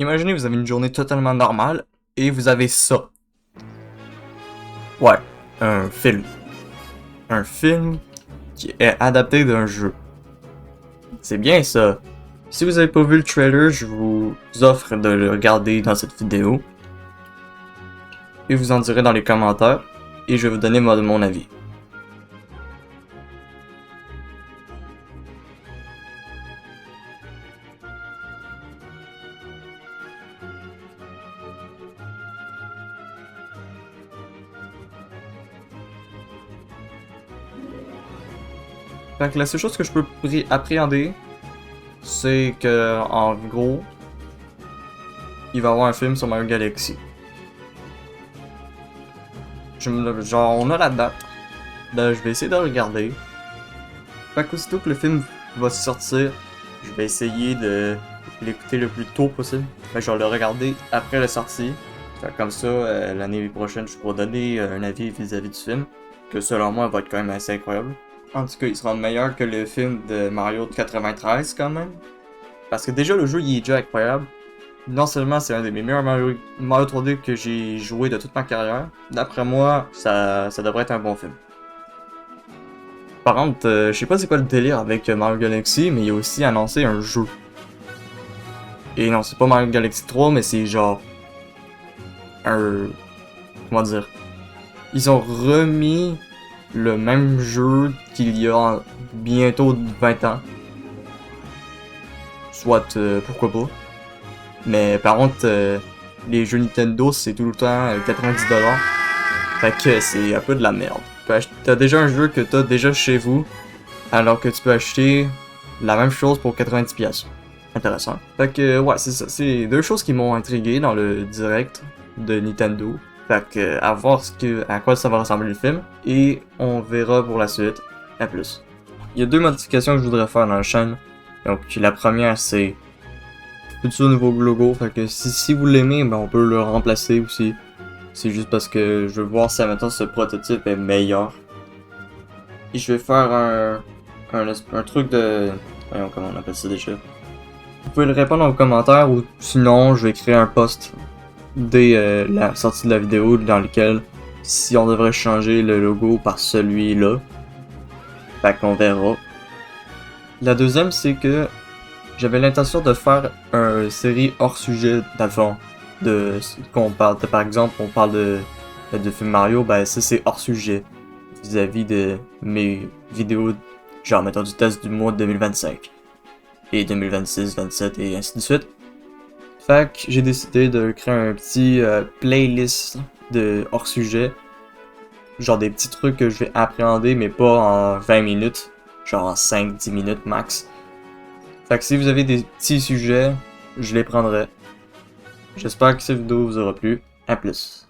Imaginez vous avez une journée totalement normale et vous avez ça. Ouais, un film. Un film qui est adapté d'un jeu. C'est bien ça. Si vous avez pas vu le trailer, je vous offre de le regarder dans cette vidéo. Et vous en direz dans les commentaires. Et je vais vous donner mon avis. Fait que la seule chose que je peux appréhender, c'est que, en gros, il va y avoir un film sur Mario Galaxy. Genre, on a la date. Là, je vais essayer de le regarder. Fait qu'aussitôt que le film va sortir, je vais essayer de l'écouter le plus tôt possible. Fait que je vais le regarder après la sortie. Fait comme ça, l'année prochaine, je pourrai donner un avis vis-à-vis du film. Que selon moi, va être quand même assez incroyable. En tout cas, il sera meilleur que le film de Mario de 93 quand même. Parce que déjà, le jeu, il est déjà incroyable. Non seulement c'est un des meilleurs Mario 3D que j'ai joué de toute ma carrière, d'après moi, ça devrait être un bon film. Par contre, je sais pas c'est quoi le délire avec Mario Galaxy, mais il a aussi annoncé un jeu. Et non, c'est pas Mario Galaxy 3, mais c'est genre... un... comment dire? Ils ont remis le même jeu qu'il y a bientôt 20 ans. Soit, pourquoi pas. Mais par contre, les jeux Nintendo, c'est tout le temps 90$. Fait que c'est un peu de la merde. T'as déjà un jeu que t'as déjà chez vous, alors que tu peux acheter la même chose pour 90$. Intéressant. Fait que, ouais, c'est ça. C'est deux choses qui m'ont intrigué dans le direct de Nintendo. Fait que, à voir à quoi ça va ressembler le film. Et on verra pour la suite. À plus. Il y a deux modifications que je voudrais faire dans la chaîne. Donc, la première, c'est tout nouveau logo. Fait que si vous l'aimez, ben on peut le remplacer aussi. C'est juste parce que je veux voir si maintenant ce prototype est meilleur. Et je vais faire un truc de... Voyons comment on appelle ça déjà. Vous pouvez le répondre en commentaire ou sinon je vais créer un post dès la sortie de la vidéo dans lequel si on devrait changer le logo par celui-là. Fait qu'on verra. La deuxième c'est que j'avais l'intention de faire une série hors sujet d'avant. Qu'on parle de, par exemple, on parle de film Mario, ben ça c'est hors sujet vis-à-vis de mes vidéos, genre mettons du test du mois de 2025 et 2026, 27 et ainsi de suite. Fait que j'ai décidé de créer un petit playlist de hors sujet, genre des petits trucs que je vais appréhender mais pas en 20 minutes, genre en 5-10 minutes max. Fait que si vous avez des petits sujets, je les prendrai. J'espère que cette vidéo vous aura plu. À plus.